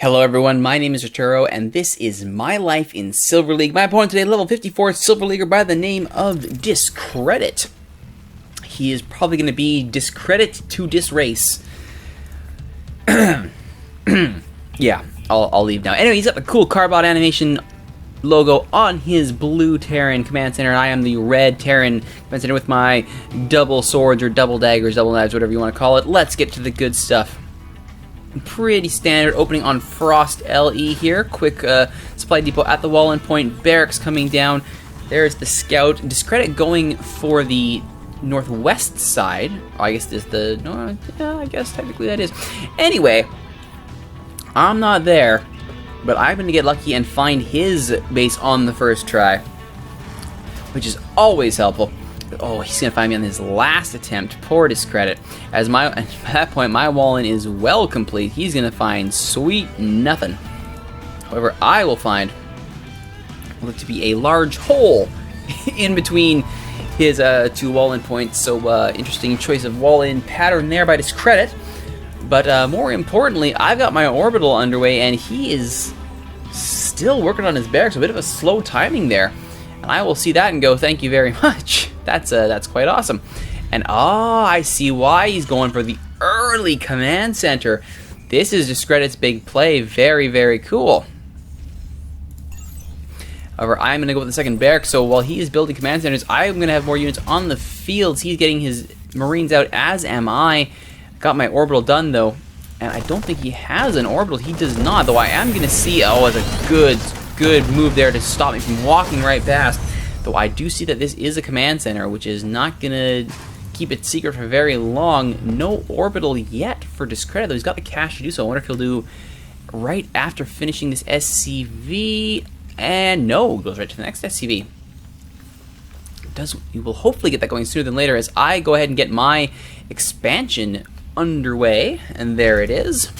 Hello everyone, my name is Rituro, and this is My Life in Silver League. My opponent today, level 54 Silver Leaguer by the name of Discredit. He is probably going to be Discredit to Disrace. Yeah, I'll leave now. Anyway, he's got the cool Carbot animation logo on his blue Terran command center, and I am the red Terran command center with my double swords or double daggers, double knives, whatever you want to call it. Let's get to the good stuff. Pretty standard opening on Frost LE here. Quick supply depot at the wall and point. Barracks coming down. There's the scout. Discredit going for the northwest side. Oh, I guess this is the... No, yeah, I guess technically that is. Anyway, I'm not there, but I'm going to get lucky and find his base on the first try, which is always helpful. Oh, he's going to find me on his last attempt. Poor Discredit. At that point, my wall-in is well complete. He's going to find sweet nothing. However, I will find look to be a large hole in between his two wall-in points. So, interesting choice of wall-in pattern there by Discredit. But more importantly, I've got my orbital underway, and he is still working on his barracks. A bit of a slow timing there. And I will see that and go, thank you very much. That's quite awesome. And I see why he's going for the early command center. This is Discredit's big play. Very, very cool. However, I'm going to go with the second barrack. So while he is building command centers, I'm going to have more units on the fields. He's getting his Marines out, as am I. Got my orbital done, though. And I don't think he has an orbital. He does not, though I am going to see... Oh, it's a good move there to stop me from walking right past. Though I do see that this is a command center, which is not going to keep it secret for very long. No orbital yet for Discredit, though he's got the cash to do so. I wonder if he'll do right after finishing this SCV. And no, goes right to the next SCV. You will hopefully get that going sooner than later as I go ahead and get my expansion underway. And there it is.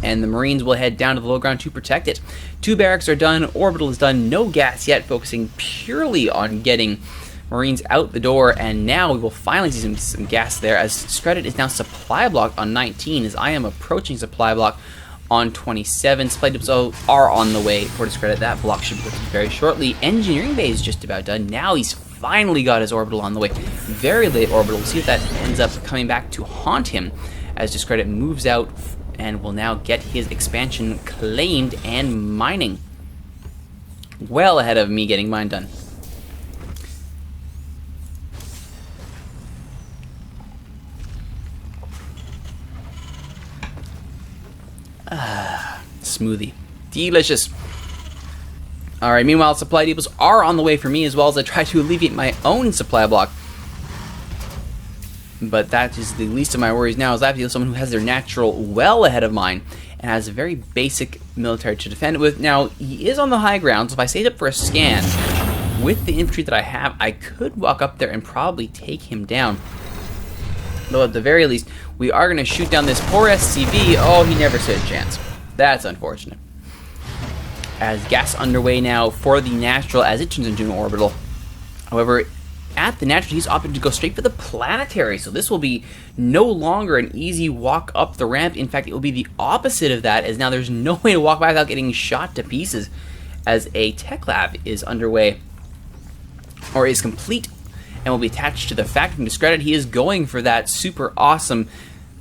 And the Marines will head down to the low ground to protect it. 2 barracks are done, orbital is done, no gas yet, focusing purely on getting Marines out the door, and now we will finally see some gas there, as Discredit is now supply blocked on 19, as I am approaching supply block on 27. Supply depots are on the way for Discredit. That block should be lifted very shortly. Engineering bay is just about done. Now he's finally got his orbital on the way. Very late orbital. We'll see if that ends up coming back to haunt him, as Discredit moves out and will now get his expansion claimed and mining. Well ahead of me getting mine done. Smoothie. Delicious. Alright, meanwhile, supply depots are on the way for me as well as I try to alleviate my own supply block. But that is the least of my worries now, as I have to deal with someone who has their natural well ahead of mine and has a very basic military to defend it with. Now, he is on the high ground, so if I stayed up for a scan, with the infantry that I have, I could walk up there and probably take him down. Though at the very least, we are going to shoot down this poor SCV. Oh, he never stood a chance. That's unfortunate. As gas underway now for the natural as it turns into an orbital. However, at the natural, he's opted to go straight for the planetary, so this will be no longer an easy walk up the ramp. In fact, it will be the opposite of that, as now there's no way to walk by without getting shot to pieces, as a tech lab is underway, or is complete, and will be attached to the factory. Discredit, he is going for that super awesome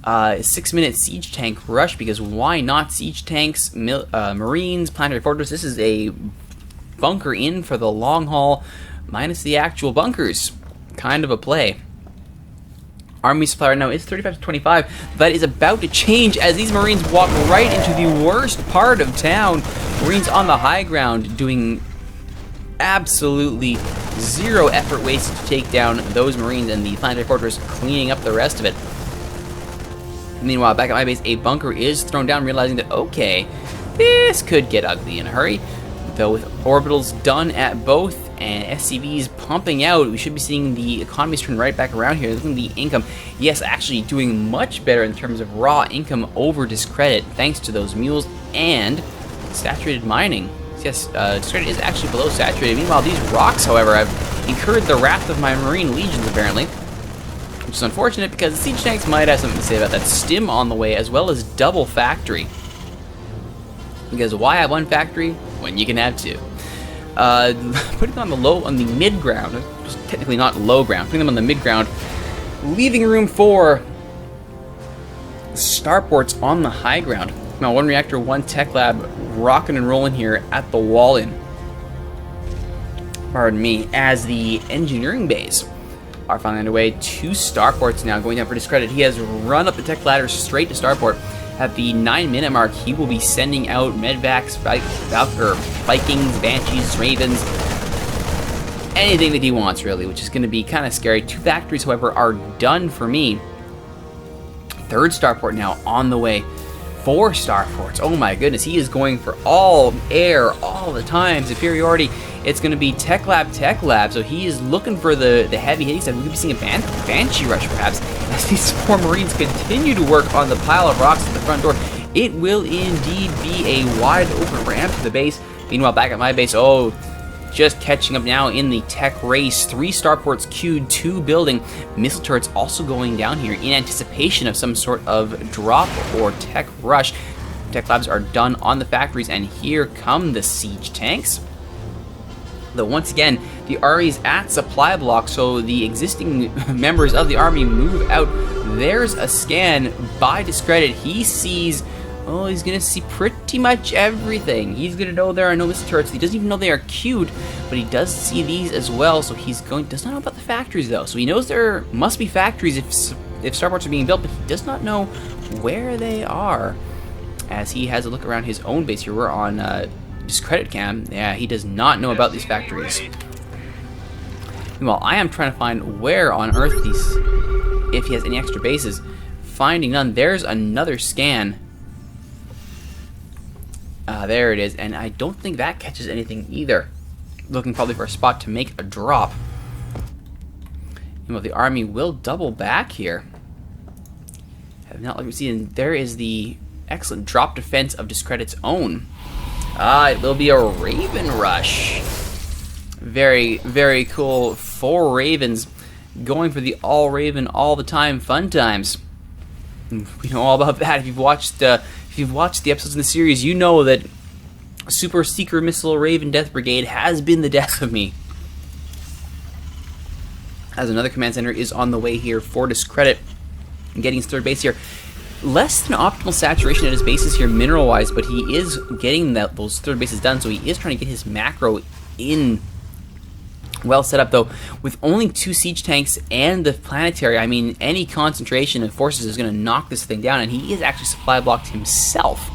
6-minute siege tank rush, because why not? Siege tanks, Marines, planetary fortress. This is a bunker in for the long haul, minus the actual bunkers. Kind of a play. Army supply right now is 35 to 25. That is about to change as these Marines walk right into the worst part of town. Marines on the high ground doing absolutely zero effort wasted to take down those Marines, and the planetary fortress cleaning up the rest of it. Meanwhile, back at my base, a bunker is thrown down, realizing that, okay, this could get ugly in a hurry. Though with orbitals done at both and SCVs pumping out, we should be seeing the economies turn right back around here. Looking at the income, yes, actually doing much better in terms of raw income over Discredit, thanks to those mules and saturated mining. Yes, Discredit is actually below saturated. Meanwhile, these rocks, however, have incurred the wrath of my Marine legions, apparently. Which is unfortunate, because the siege tanks might have something to say about that. Stim on the way, as well as double factory. Because why have one factory when you can have two? Putting them on the mid ground, technically not low ground, putting them on the mid ground, leaving room for starports on the high ground. Now, one reactor, one tech lab, rocking and rolling here at the wall-in. Pardon me, as the engineering bays are finally underway. 2 starports now going down for discredit. He has run up the tech ladder straight to starport. At the 9-minute mark, he will be sending out medvacs, Vikings, Banshees, Ravens, anything that he wants, really, which is going to be kind of scary. 2 factories, however, are done for me. 3rd starport now on the way. 4 starports. Oh my goodness, he is going for all air all the time. Superiority. It's going to be tech lab. So he is looking for the heavy hitting stuff. We could be seeing a Banshee rush, perhaps, as these 4 Marines continue to work on the pile of rocks at the front door. It will indeed be a wide open ramp to the base. Meanwhile, back at my base, just catching up now in the tech race. 3 starports queued, 2 building. Missile turrets also going down here in anticipation of some sort of drop or tech rush. Tech labs are done on the factories, and here come the siege tanks. Though once again, the army's at supply block, so the existing members of the army move out. There's a scan by discredit. He sees, he's going to see pretty much everything. He's going to know there are no missile turrets. He doesn't even know they are queued, but he does see these as well, so does not know about the factories, though. So he knows there must be factories if starports are being built, but he does not know where they are. As he has a look around his own base here, we're on discredit cam. Yeah, he does not know about these factories. Meanwhile, I am trying to find where on earth if he has any extra bases. Finding none. There's another scan. There it is, and I don't think that catches anything either. Looking probably for a spot to make a drop. Meanwhile, the army will double back here. Have not let me see, and there is the excellent drop defense of discredit's own. It will be a Raven rush. Very, very cool. 4 Ravens going for the all Raven all the time fun times. We know all about that. If you've watched the episodes in the series, you know that Super Seeker Missile Raven Death Brigade has been the death of me. As another command center is on the way here for discredit, and getting his 3rd base here. Less than optimal saturation at his bases here mineral-wise, but he is getting those 3rd bases done, so he is trying to get his macro in well set up, though. With only 2 siege tanks and the planetary, I mean, any concentration of forces is going to knock this thing down, and he is actually supply blocked himself.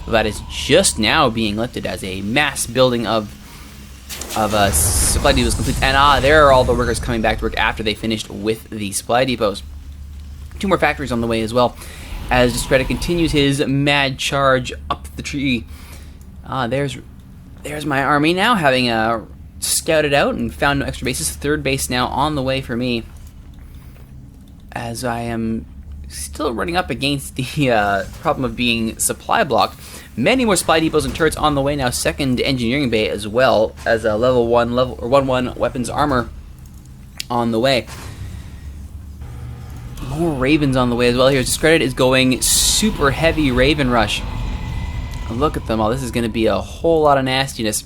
That is just now being lifted as a mass building of supply depots complete. And there are all the workers coming back to work after they finished with the supply depots. 2 more factories on the way as well, as discredit continues his mad charge up the tree. There's my army now, having scouted out and found no extra bases. 3rd base now on the way for me, as I am still running up against the problem of being supply blocked. Many more supply depots and turrets on the way now. 2nd engineering bay as well, as a level 1 weapons armor on the way. More Ravens on the way as well here. Discredit is going super heavy Raven rush. Look at them all. This is going to be a whole lot of nastiness.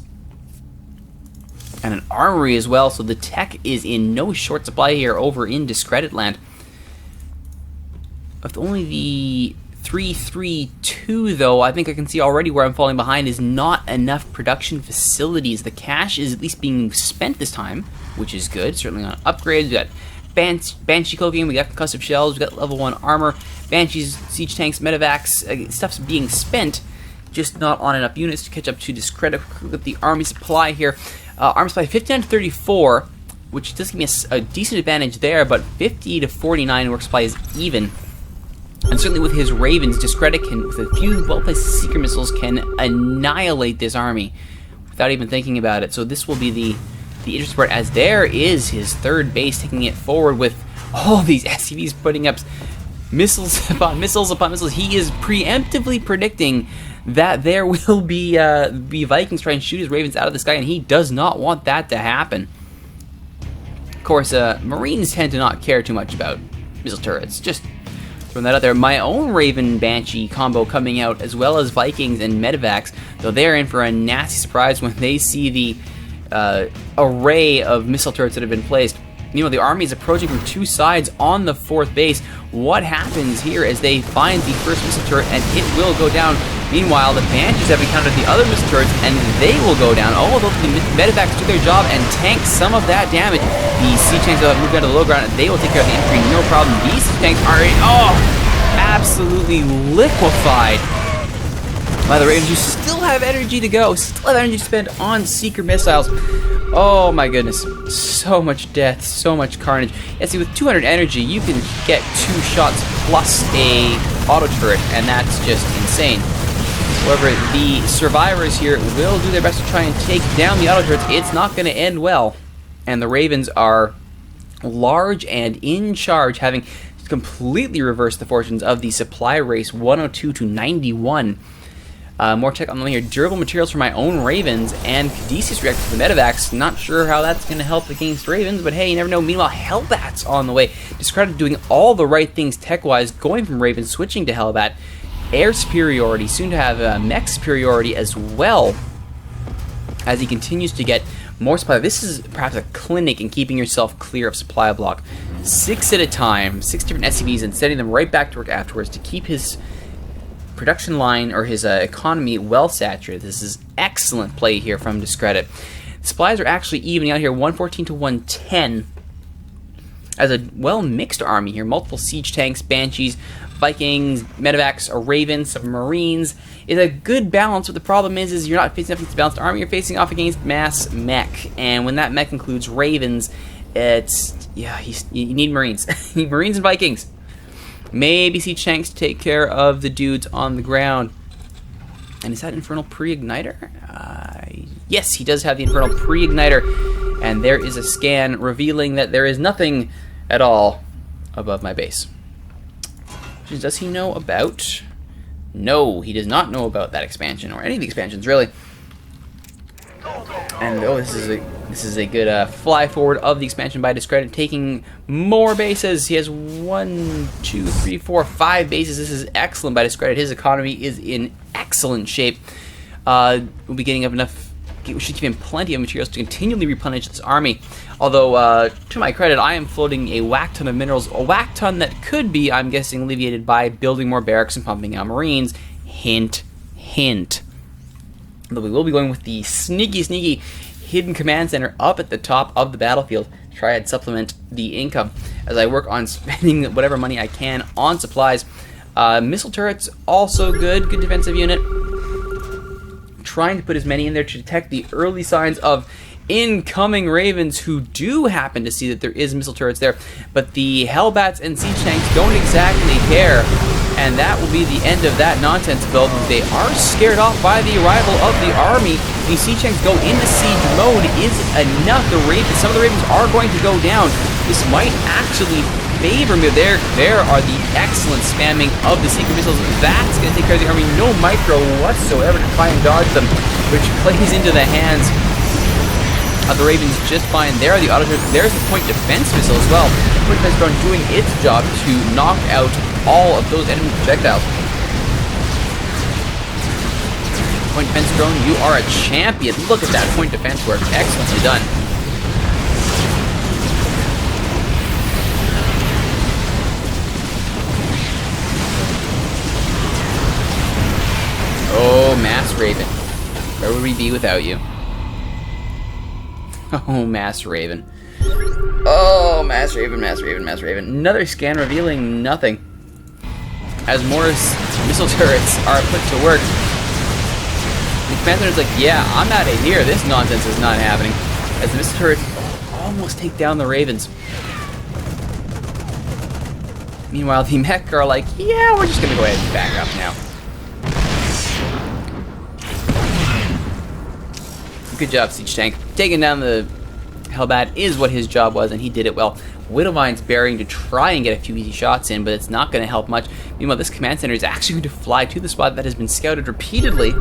And an armory as well, so the tech is in no short supply here over in discredit land. With only the 332, though, I think I can see already where I'm falling behind is not enough production facilities. The cash is at least being spent this time, which is good. Certainly on upgrades. We got Banshee cloaking, we got concussive shells, we got level 1 armor, Banshees, siege tanks, medevacs, stuff's being spent, just not on enough units to catch up to discredit. Look at the army supply here. Army supply 59 to 34, which does give me a decent advantage there, but 50 to 49 work supply is even. And certainly with his Ravens, discredit can, with a few well-placed seeker missiles, can annihilate this army without even thinking about it. So this will be the interesting part, as there is his 3rd base taking it forward with all these SCVs putting up missiles upon missiles upon missiles. He is preemptively predicting that there will be Vikings trying to shoot his Ravens out of the sky, and he does not want that to happen. Of course, Marines tend to not care too much about missile turrets. Just Throwing that out there. My own Raven Banshee combo coming out, as well as Vikings and Medivacs, though they're in for a nasty surprise when they see the array of missile turrets that have been placed. You know, the army is approaching from two sides on the 4th base. What happens here as they find the first missile turret, and it will go down. Meanwhile, the Banshees have encountered the other missile turrets, and they will go down. Although the Medivacs do their job and tank some of that damage. The siege tanks will move down to the low ground, and they will take care of the infantry, no problem. These siege tanks are, absolutely liquefied by the Ravens, who still have energy to go, still have energy to spend on Seeker missiles. Oh my goodness, so much death, so much carnage. Yeah, see, with 200 energy, you can get 2 shots plus a auto turret, and that's just insane. However, the survivors here will do their best to try and take down the auto turrets. It's not going to end well, and the Ravens are large and in charge, having completely reversed the fortunes of the supply race, 102 to 91. More tech on the way here. Durable materials for my own Ravens, and Caduceus reactor for the Medivacs. Not sure how that's going to help against Ravens, but hey, you never know. Meanwhile, Hellbat's on the way. Discredit doing all the right things tech-wise, going from Ravens, switching to Hellbat. Air superiority, soon to have mech superiority as well, as he continues to get more supply. This is perhaps a clinic in keeping yourself clear of supply block. 6 at a time, 6 different SCVs, and sending them right back to work afterwards to keep his production line or his economy well saturated. This is excellent play here from Discredit. Supplies are actually evening out here, 114 to 110. As a well-mixed army here, multiple siege tanks, Banshees, Vikings, Medivacs, Ravens, some Marines. It's a good balance, but the problem is you're not facing off against a balanced army, you're facing off against mass mech. And when that mech includes Ravens, it's, yeah, you need Marines. You need Marines and Vikings. Maybe siege tanks to take care of the dudes on the ground. And is that Infernal Pre-Igniter? Yes, he does have the Infernal Pre-Igniter. And there is a scan revealing that there is nothing at all above my base. Does he know about? No, he does not know about that expansion, or any of the expansions, really. And oh, this is a good fly forward of the expansion by Discredit, taking more bases. He has 1, 2, 3, 4, 5 bases. This is excellent by Discredit. His economy is in excellent shape. We'll be getting up enough. We should give him plenty of materials to continually replenish this army. Although, to my credit, I am floating a whack ton of minerals, a whack ton that could be, I'm guessing, alleviated by building more barracks and pumping out Marines. Hint, hint. But we will be going with the sneaky hidden command center up at the top of the battlefield to try and supplement the income as I work on spending whatever money I can on supplies. Missile turrets, also good defensive unit. Trying to put as many in there to detect the early signs of incoming Ravens, who do happen to see that there is missile turrets there, but the Hellbats and siege tanks don't exactly care, and that will be the end of that nonsense build. They are scared off by the arrival of the army. The siege tanks go into siege mode is enough. Some of the Ravens are going to go down. This might actually favor me. There are the excellent spamming of the secret missiles. That's going to take care of the army. No micro whatsoever to try and dodge them, which plays into the hands of the Ravens just fine. There are the auto turrets. There's the point defense missile as well. Point defense drone doing its job to knock out all of those enemy projectiles. Point defense drone, you are a champion. Look at that point defense work. Excellently done. Oh, Mass Raven. Where would we be without you? Oh, Mass Raven. Oh, Mass Raven, Mass Raven, Mass Raven. Another scan revealing nothing. As more missile turrets are put to work, the commander is like, yeah, I'm out of here. This nonsense is not happening. As the missile turrets almost take down the Ravens. Meanwhile, the Mech are like, yeah, we're just going to go ahead and back up now. Good job, Siege Tank. Taking down the Hellbat is what his job was, and he did it well. Widowmine's burying to try and get a few easy shots in, but it's not going to help much. Meanwhile, this command center is actually going to fly to the spot that has been scouted repeatedly.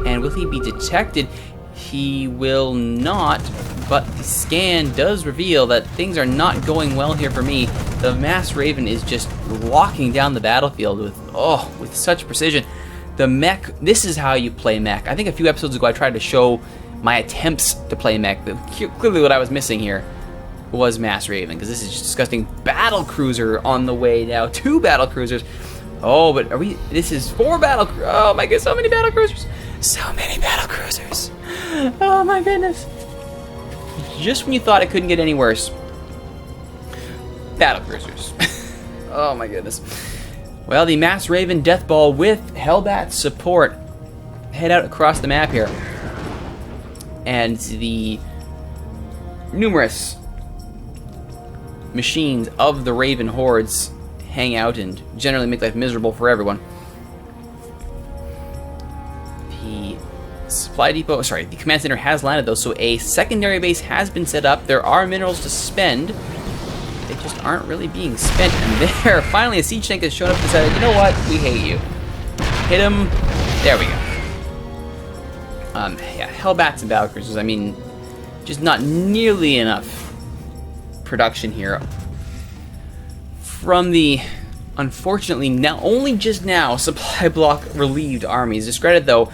And will he be detected? He will not but the scan does reveal that things are not going well here for me. The Mass Raven is just walking down the battlefield with such precision. The Mech, this is how you play Mech. I think a few episodes ago I tried to show my attempts to play Mech. Clearly what I was missing here was Mass Raven, because this is just disgusting. Battle Cruiser on the way now. 2 Battle Cruisers. Oh, but this is 4 Battle Cruisers. Oh my goodness, so many Battle Cruisers. So many Battle Cruisers. Oh my goodness. Just when you thought it couldn't get any worse. Battle Cruisers. Oh my goodness. Well, the Mass Raven Death Ball with Hellbat support head out across the map here. And the numerous machines of the Raven hordes hang out and generally make life miserable for everyone. The supply depot, sorry, the command center has landed though, so a secondary base has been set up. There are minerals to spend. They just aren't really being spent. And there, finally a siege tank has shown up and decided, you know what, we hate you. Hit him. There we go. Yeah, Hellbats and Battlecruisers, I mean, just not nearly enough production here. From the, unfortunately, now only just now, supply block relieved armies. Discredited, though,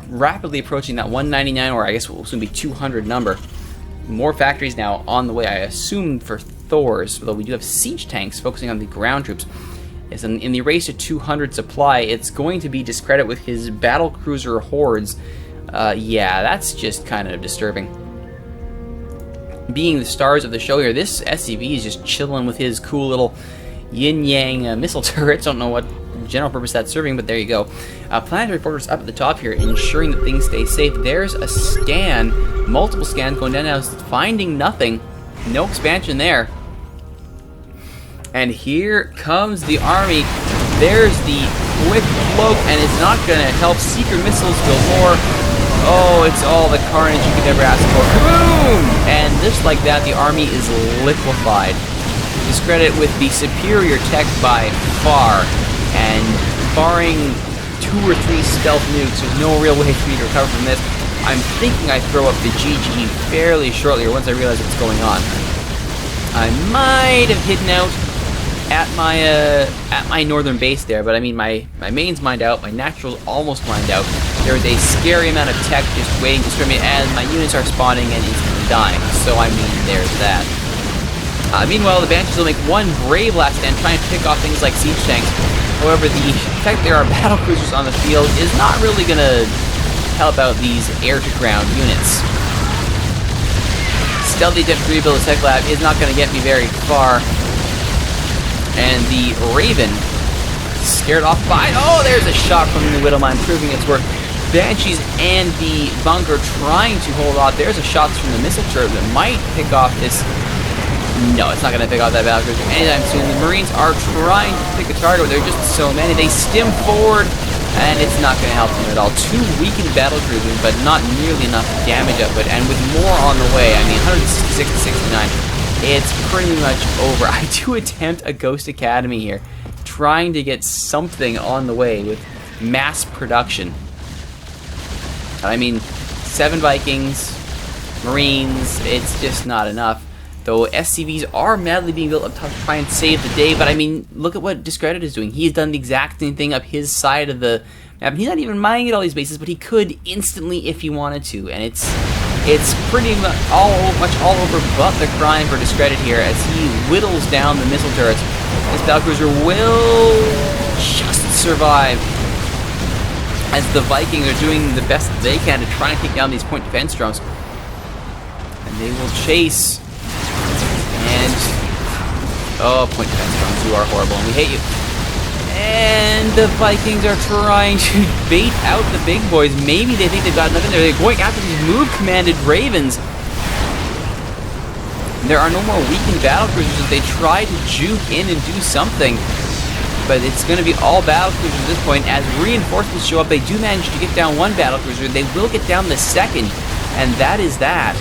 rapidly approaching that 199, or I guess will soon be 200 number. More factories now on the way, I assume, for Thors, although we do have siege tanks focusing on the ground troops. As in the race to 200 supply, it's going to be Discredit with his battle cruiser hordes. Yeah, that's just kind of disturbing. Being the stars of the show here, this SCV is just chilling with his cool little yin-yang missile turrets. Don't know what general purpose that's serving, but there you go. Planetary Fortress up at the top here, ensuring that things stay safe. There's a scan, multiple scans going down now, finding nothing. No expansion there. And here comes the army. There's the quick cloak, and it's not going to help. Secret missiles galore. Oh, it's all the carnage you could ever ask for. Boom! And just like that, the army is liquefied. Discredit with the superior tech by far. And barring 2 or 3 stealth nukes, there's no real way for me to recover from this. I'm thinking I throw up the GG fairly shortly, or once I realize what's going on. I might have hidden out at my northern base there, but I mean my main's mined out, my natural's almost mined out. There is a scary amount of tech just waiting to discriminate, and my units are spawning and instantly dying. So I mean, there's that. Meanwhile, the Banshees will make one brave last stand, trying to pick off things like siege tanks. However, the fact there are battle cruisers on the field is not really going to help out these air-to-ground units. Stealthy Def 3 build Tech Lab is not going to get me very far. And the Raven, scared off by... Oh, there's a shot from the Widowmine, proving its work. Banshees and the bunker trying to hold off. There's a shot from the missile turret that might pick off this... No, it's not going to pick off that battlecruiser anytime soon. The Marines are trying to pick a target, but there are just so many. They stim forward, and it's not going to help them at all. 2 weakened battlecruisers, but not nearly enough damage output. And with more on the way, I mean, 166 to 69, it's pretty much over. I do attempt a Ghost Academy here, trying to get something on the way with mass production. I mean, 7 Vikings, Marines, it's just not enough. Though SCVs are madly being built up top to try and save the day, but I mean, look at what Discredit is doing. He's done the exact same thing up his side of the map. He's not even mining at all these bases, but he could instantly if he wanted to, and it's pretty much all over but the crime for Discredit here as he whittles down the missile turrets. This battlecruiser will just survive as the Vikings are doing the best they can to try and take down these point defense drones, and they will chase. And, oh, point defense drones, you are horrible, and we hate you. And the Vikings are trying to bait out the big boys. Maybe they think they've got nothing there. They're going after these move-commanded Ravens. There are no more weakened battlecruisers as they try to juke in and do something. But it's going to be all battlecruisers at this point. As reinforcements show up, they do manage to get down 1 battlecruiser. They will get down the 2nd, and that is that.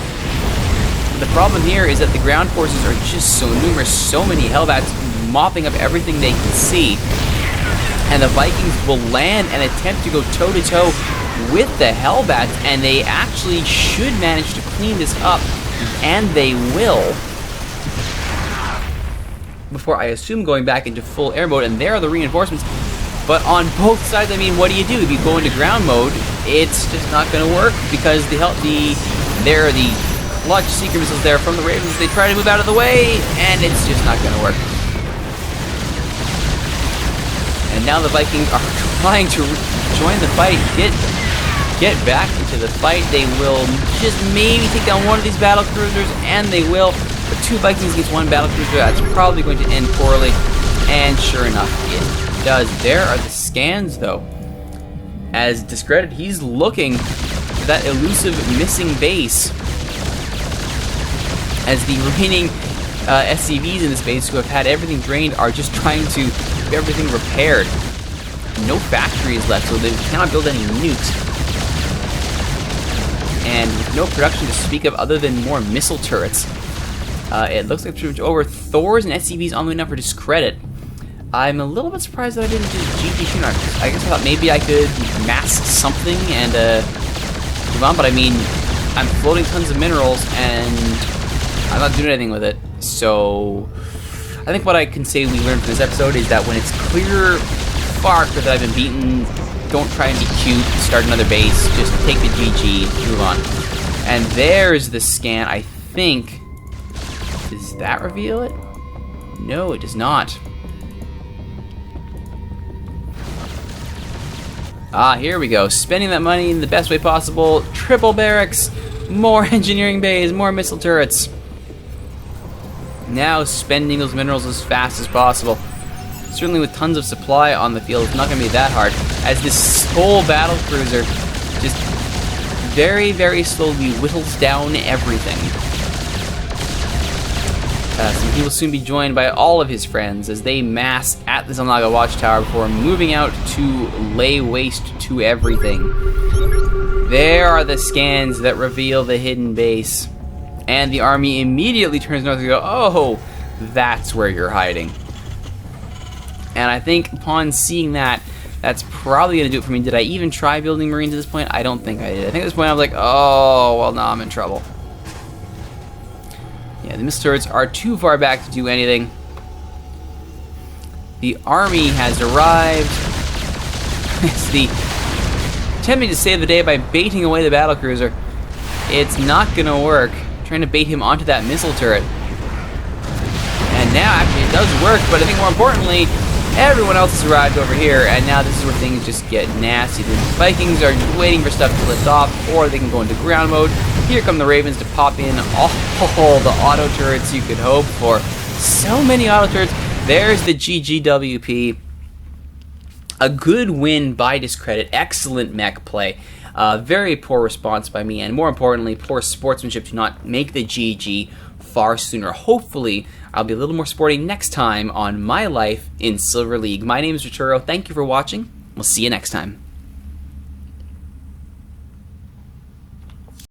The problem here is that the ground forces are just so numerous, so many Hellbats mopping up everything they can see. And the Vikings will land and attempt to go toe-to-toe with the Hellbats, and they actually should manage to clean this up. and they will, before I assume going back into full air mode, and there are the reinforcements. But on both sides, I mean, what do? If you go into ground mode, it's just not going to work, because there are the clutch seeker missiles there from the Ravens. They try to move out of the way, and it's just not going to work. And now the Vikings are trying to join the fight, get back into the fight. They will just maybe take down one of these battle cruisers, and they will. But 2 Vikings against 1 battle cruiser, that's probably going to end poorly. And sure enough, it does. There are the scans, though. As Discredit, he's looking for that elusive missing base. As the remaining SCVs in this base, who have had everything drained, are just trying to get everything repaired. No factories left, so they cannot build any nukes. And with no production to speak of other than more missile turrets, it looks like pretty much over. Thors and SCVs on the way now for Discredit. I'm a little bit surprised that I didn't just GG Shooter. I guess I thought maybe I could mass something and move on, but I mean, I'm floating tons of minerals and I'm not doing anything with it. So I think what I can say we learned from this episode is that when it's clear, far clear that I've been beaten, don't try and be cute, start another base, just take the GG, move on. And there's the scan, I think. Does that reveal it? No, it does not. Ah, here we go. Spending that money in the best way possible. Triple barracks, more engineering bays, more missile turrets. Now spending those minerals as fast as possible. Certainly with tons of supply on the field, it's not going to be that hard. As this whole battle cruiser just very, very slowly whittles down everything. He will soon be joined by all of his friends as they mass at the Zelnaga Watchtower before moving out to lay waste to everything. There are the scans that reveal the hidden base. And the army immediately turns north and go, oh, that's where you're hiding. And I think upon seeing that, that's probably going to do it for me. Did I even try building Marines at this point? I don't think I did. I think at this point I was like, oh, well, now I'm in trouble. Yeah, the missile turrets are too far back to do anything. The army has arrived. It's the attempting to save the day by baiting away the battlecruiser. It's not going to work. Trying to bait him onto that missile turret. And now, actually, it does work, but I think more importantly, everyone else has arrived over here, and now this is where things just get nasty. The Vikings are waiting for stuff to lift off, or they can go into ground mode. Here come the Ravens to pop in all the auto turrets you could hope for. So many auto turrets. There's the GGWP. A good win by Discredit. Excellent mech play. Very poor response by me, and more importantly, poor sportsmanship to not make the GG far sooner. Hopefully, I'll be a little more sporty next time on My Life in Silver League. My name is Rituro. Thank you for watching. We'll see you next time.